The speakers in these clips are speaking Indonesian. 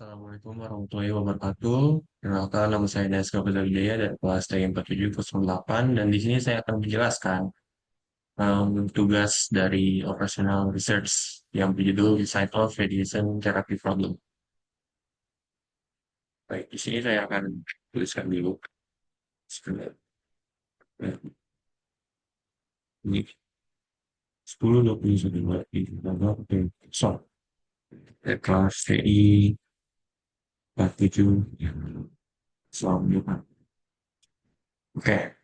Assalamualaikum warahmatullahi wabarakatuh. Perkenalkan, nama saya Naskah Wijaya dari kelas TI 4708 dan di sini saya akan menjelaskan tugas dari Operational Research yang berjudul Design of Radiation Therapy Problem. Baik, di sini saya akan tuliskan dulu. Sebentar. Ini 10 21 oke. So, kelas TI 47 selanjutnya. Oke,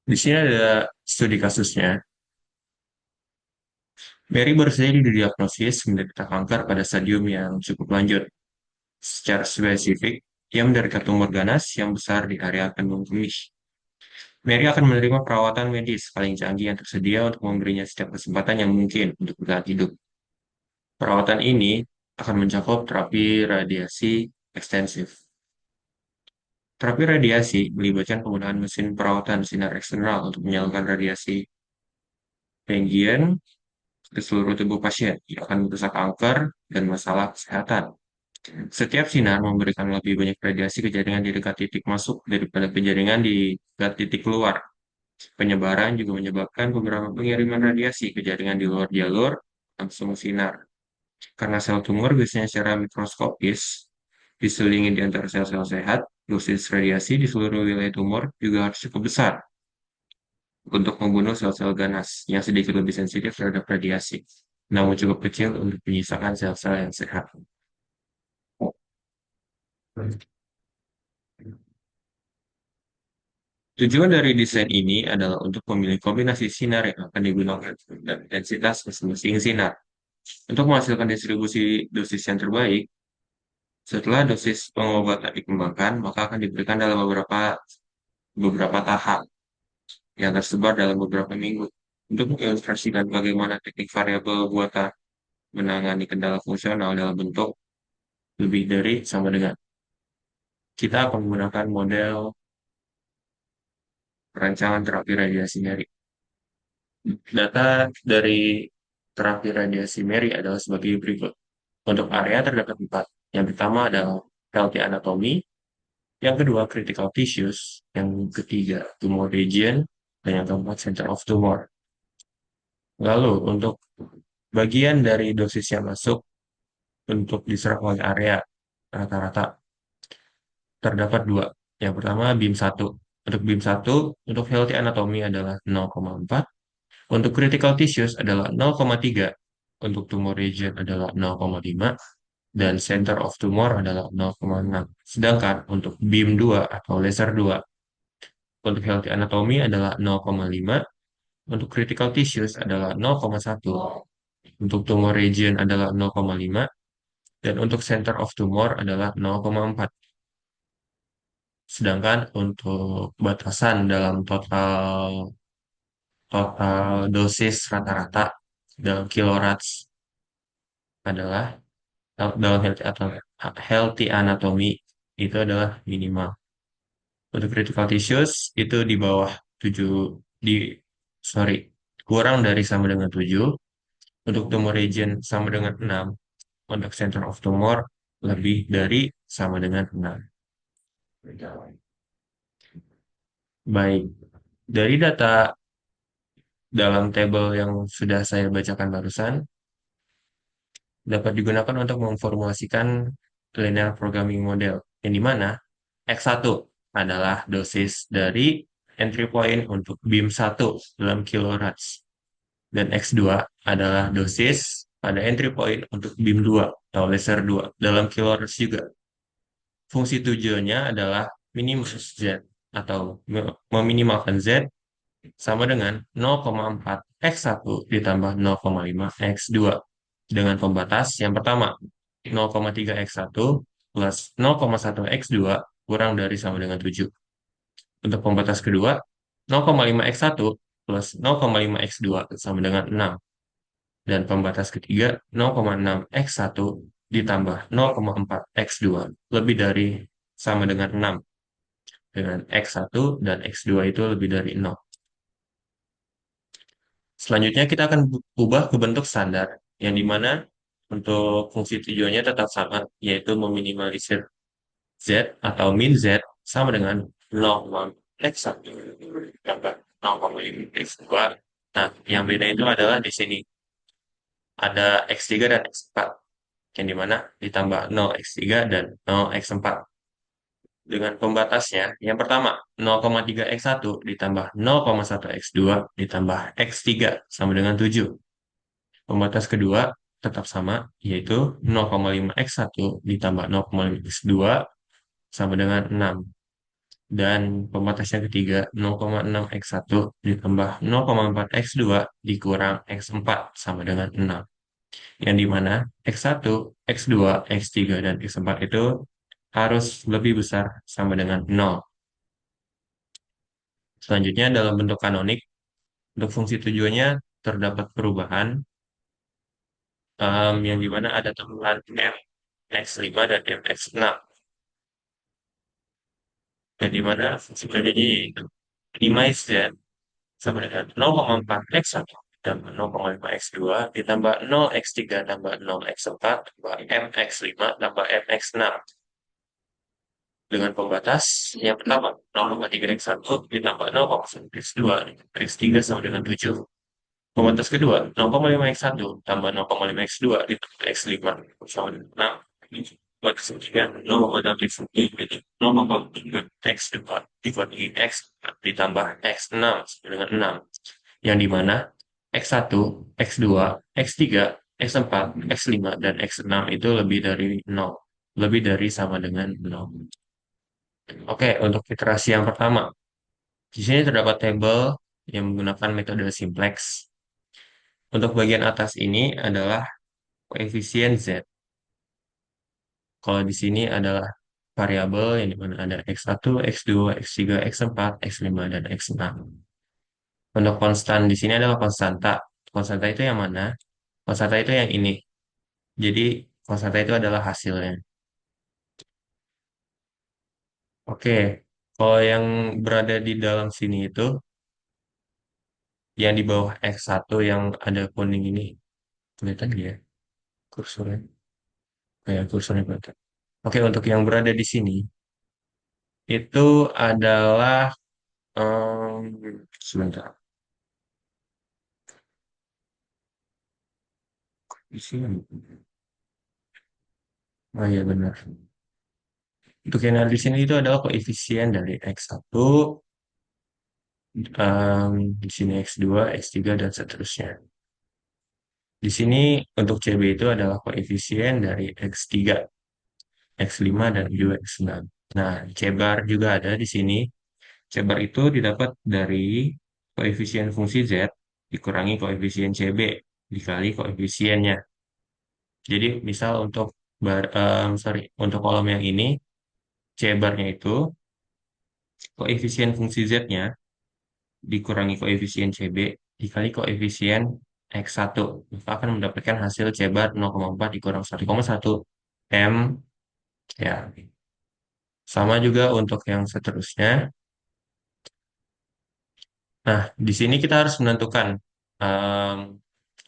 di sini ada studi kasusnya. Mary baru saja didiagnosis menderita kanker pada stadium yang cukup lanjut. Secara spesifik, ia menderita tumor ganas yang besar di area kandung kemih. Mary akan menerima perawatan medis paling canggih yang tersedia untuk memberinya setiap kesempatan yang mungkin untuk bertahan hidup. Perawatan ini akan mencakup terapi radiasi ekstensif. Terapi radiasi melibatkan penggunaan mesin perawatan sinar eksternal untuk menyalurkan radiasi rentgen ke seluruh tubuh pasien yang akan merusak kanker dan masalah kesehatan. Setiap sinar memberikan lebih banyak radiasi ke jaringan di dekat titik masuk daripada ke jaringan di dekat titik keluar. Penyebaran juga menyebabkan beberapa pengiriman radiasi ke jaringan di luar jalur langsung sinar. Karena sel tumor biasanya secara mikroskopis diselingi di antara sel-sel sehat, dosis radiasi di seluruh wilayah tumor juga harus cukup besar untuk membunuh sel-sel ganas yang sedikit lebih sensitif terhadap radiasi, namun cukup kecil untuk menyisakan sel-sel yang sehat. Tujuan dari desain ini adalah untuk memilih kombinasi sinar yang akan digunakan dan intensitas masing-masing sinar. Untuk menghasilkan distribusi dosis yang terbaik, setelah dosis pengobatan dikembangkan, maka akan diberikan dalam beberapa tahap yang tersebar dalam beberapa minggu. Untuk mengilustrasikan bagaimana teknik variabel buatan menangani kendala fungsional dalam bentuk lebih dari sama dengan. Kita akan menggunakan model perancangan terapi radiasi nyeri. Data dari terapi radiasi Mary adalah sebagai berikut. Untuk area terdapat empat. Yang pertama adalah healthy anatomy, yang kedua critical tissues, yang ketiga tumor region, dan yang keempat center of tumor. Lalu untuk bagian dari dosis yang masuk untuk diserap oleh area rata-rata terdapat dua. Yang pertama BIM 1. Untuk BIM 1, untuk healthy anatomy adalah 0,4. Untuk critical tissues adalah 0,3, untuk tumor region adalah 0,5, dan center of tumor adalah 0,6. Sedangkan untuk BIM 2 atau laser 2, untuk healthy anatomy adalah 0,5, untuk critical tissues adalah 0,1, untuk tumor region adalah 0,5, dan untuk center of tumor adalah 0,4. Sedangkan untuk batasan dalam total total dosis rata-rata dalam kilorats adalah dalam healthy anatomy itu adalah minimal. Untuk critical tissues itu di bawah 7 di sorry kurang dari sama dengan 7. Untuk tumor region sama dengan 6. Untuk center of tumor lebih dari sama dengan 6. Baik, dari data dalam tabel yang sudah saya bacakan barusan dapat digunakan untuk memformulasikan linear programming model yang di mana X1 adalah dosis dari entry point untuk beam 1 dalam kilorats dan X2 adalah dosis pada entry point untuk beam 2 atau laser 2 dalam kilorats juga. Fungsi tujuannya adalah minimum Z atau meminimalkan Z sama dengan 0,4 X1 ditambah 0,5 X2 dengan pembatas yang pertama 0,3 X1 plus 0,1 X2 kurang dari sama dengan 7. Untuk pembatas kedua 0,5 X1 plus 0,5 X2 sama dengan 6. Dan pembatas ketiga 0,6 X1 ditambah 0,4 X2 lebih dari sama dengan 6. Dengan X1 dan X2 itu lebih dari 0. Selanjutnya kita akan ubah ke bentuk standar, yang dimana Untuk fungsi tujuannya tetap sama, yaitu meminimalisir Z atau min Z sama dengan 0,x1 tambah 0,5x2. Nah, yang beda itu adalah di sini ada x3 dan x4, yang dimana ditambah 0x3 dan 0x4. Dengan pembatasnya, yang pertama 0,3x1 ditambah 0,1x2 ditambah x3 sama dengan 7. Pembatas kedua tetap sama, yaitu 0,5x1 ditambah 0,5x2 sama dengan 6. Dan pembatas yang ketiga 0,6x1 ditambah 0,4x2 dikurang x4 sama dengan 6. Yang dimana x1, x2, x3, dan x4 itu harus lebih besar sama dengan 0. Selanjutnya dalam bentuk kanonik, untuk fungsi tujuannya terdapat perubahan yang dimana ada tambahan m x5 dan m x6. Yang dimana fungsi tujuannya yaitu minimize z sama dengan 0,4x1 tambah 0,5x2 ditambah 0x3 tambah 0x4 tambah mx5 tambah mx6 dengan pembatas yang pertama 0,3x1 ditambah 0,1x2 x3 sama dengan 7. Pembatas kedua 0,5x1 tambah 0,5x2 ditambah x5 sama dengan 6. Pembatas ketiga 0,6x1 0,3x2 dibagi x ditambah x6 sama dengan 6, yang dimana X1, X2, X3, X4, X5, dan X6 itu lebih dari 0. Lebih dari sama dengan 0. Oke, untuk iterasi yang pertama. Di sini terdapat tabel yang menggunakan metode simplex. Untuk bagian atas ini adalah koefisien Z. Kalau di sini adalah variabel yang dimana ada X1, X2, X3, X4, X5, dan X6. Untuk konstan di sini adalah konstanta. Konstanta itu yang mana? Konstanta itu yang ini. Jadi konstanta itu adalah hasilnya. Oke, kalau yang berada di dalam sini itu, yang di bawah X1 yang ada kuning ini, kelihatan nggak ya kursornya? Kayak kursornya kelihatan. Oke, untuk yang berada di sini, itu adalah, sebentar, di sini. Oh iya benar. Untuk yang ada di sini itu adalah koefisien dari X1, di sini X2, X3, dan seterusnya. Di sini untuk CB itu adalah koefisien dari X3, X5, dan juga X6. Nah, C bar juga ada di sini. C bar itu didapat dari koefisien fungsi Z dikurangi koefisien CB dikali koefisiennya. Jadi, misal untuk untuk kolom yang ini, C barnya itu koefisien fungsi Z-nya dikurangi koefisien CB dikali koefisien X1. Maka akan mendapatkan hasil C bar 0,4 dikurang 1,1 M. Ya, sama juga untuk yang seterusnya. Nah, di sini kita harus menentukan em,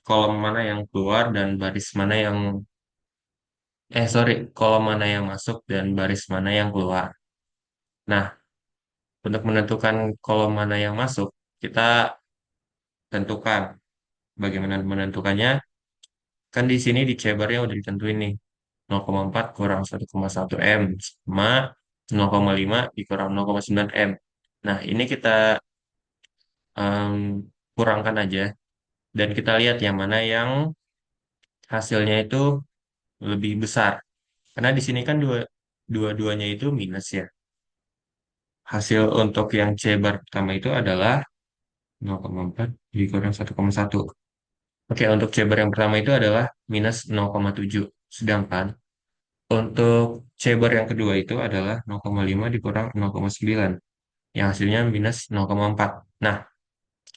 kolom mana yang keluar dan baris mana yang, sorry, kolom mana yang masuk dan baris mana yang keluar. Nah, untuk menentukan kolom mana yang masuk, kita tentukan bagaimana menentukannya. Kan di sini di cebarnya udah ditentuin nih, 0,4 kurang 1,1 M sama 0,5 dikurang 0,9 M. Nah, ini kita em, kurangkan aja dan kita lihat yang mana yang hasilnya itu lebih besar. Karena di sini kan dua-duanya itu minus ya. Hasil untuk yang C bar pertama itu adalah 0,4 dikurang 1,1. Oke, untuk C bar yang pertama itu adalah minus 0,7. Sedangkan untuk C bar yang kedua itu adalah 0,5 dikurang 0,9. Yang hasilnya minus 0,4. Nah,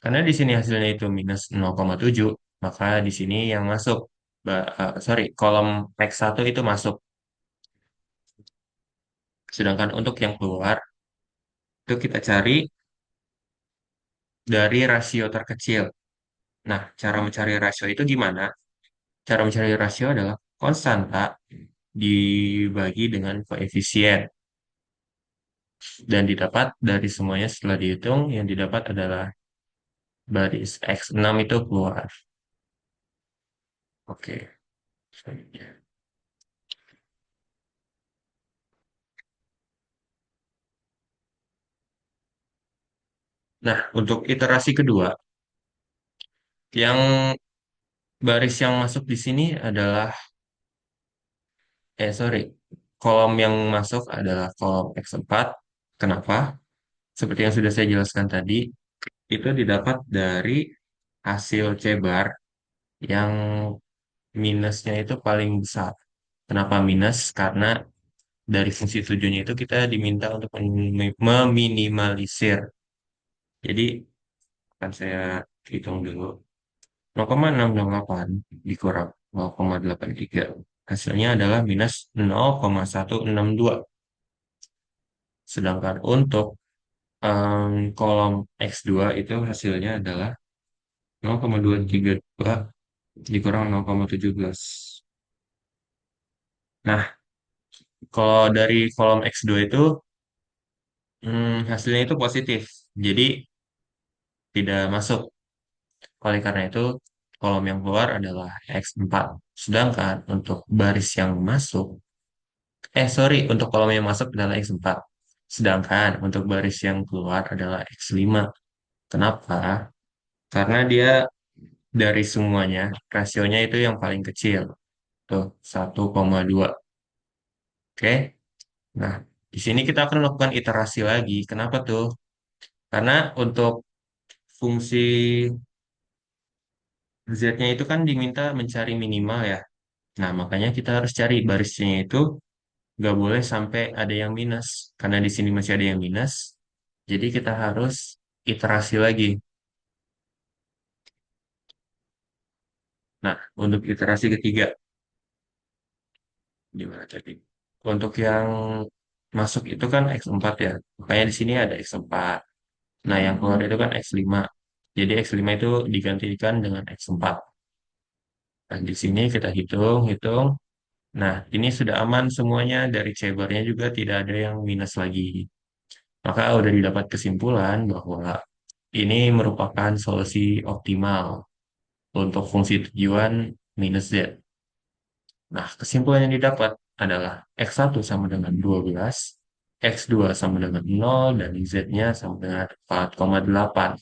karena di sini hasilnya itu minus 0,7, maka di sini yang masuk, sorry, kolom X1 itu masuk. Sedangkan untuk yang keluar, itu kita cari dari rasio terkecil. Nah, cara mencari rasio itu gimana? Cara mencari rasio adalah konstanta dibagi dengan koefisien dan didapat dari semuanya setelah dihitung yang didapat adalah baris X6 itu keluar. Oke. Selanjutnya. Nah, untuk iterasi kedua, yang baris yang masuk di sini adalah, sorry, kolom yang masuk adalah kolom X4. Kenapa? Seperti yang sudah saya jelaskan tadi, itu didapat dari hasil C bar yang minusnya itu paling besar. Kenapa minus? Karena dari fungsi tujuannya itu kita diminta untuk meminimalisir. Jadi akan saya hitung dulu. 0,668 dikurang 0,83. Hasilnya adalah minus 0,162. Sedangkan untuk kolom X2 itu hasilnya adalah 0,232 dikurang 0,17. Nah, kalau dari kolom X2 itu hasilnya itu positif. Jadi tidak masuk. Oleh karena itu, kolom yang keluar adalah X4. Sedangkan untuk baris yang masuk, sorry, untuk kolom yang masuk adalah X4. Sedangkan untuk baris yang keluar adalah X5. Kenapa? Karena dia dari semuanya, rasionya itu yang paling kecil. Tuh, 1,2. Oke? Nah, di sini kita akan melakukan iterasi lagi. Kenapa tuh? Karena untuk fungsi Z-nya itu kan diminta mencari minimal ya. Nah, makanya kita harus cari barisnya itu nggak boleh sampai ada yang minus. Karena di sini masih ada yang minus, jadi kita harus iterasi lagi. Nah, untuk iterasi ketiga, gimana tadi? Untuk yang masuk itu kan X4 ya. Makanya di sini ada X4. Nah, yang keluar itu kan X5. Jadi X5 itu digantikan dengan X4. Dan di sini kita hitung, hitung. Nah, ini sudah aman semuanya. Dari C-bar-nya juga tidak ada yang minus lagi. Maka udah didapat kesimpulan bahwa ini merupakan solusi optimal untuk fungsi tujuan minus Z. Nah, kesimpulan yang didapat adalah X1 sama dengan 12, X2 sama dengan 0, dan Z-nya sama dengan 4,8.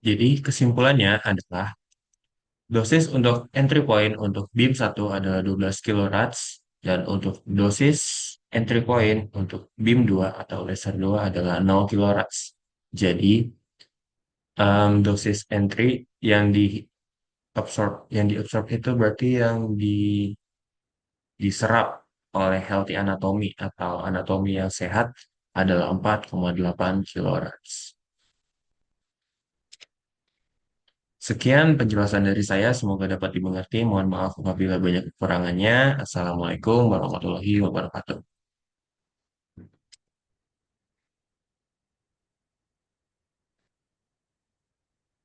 Jadi kesimpulannya adalah dosis untuk entry point untuk beam 1 adalah 12 kilorats, dan untuk dosis entry point untuk beam 2 atau laser 2 adalah 0 kilorats. Jadi, dosis entry yang diabsorb itu berarti yang diserap oleh healthy anatomy atau anatomi yang sehat adalah 4,8 kilorats. Sekian penjelasan dari saya, semoga dapat dimengerti. Mohon maaf apabila banyak kekurangannya. Assalamualaikum warahmatullahi wabarakatuh.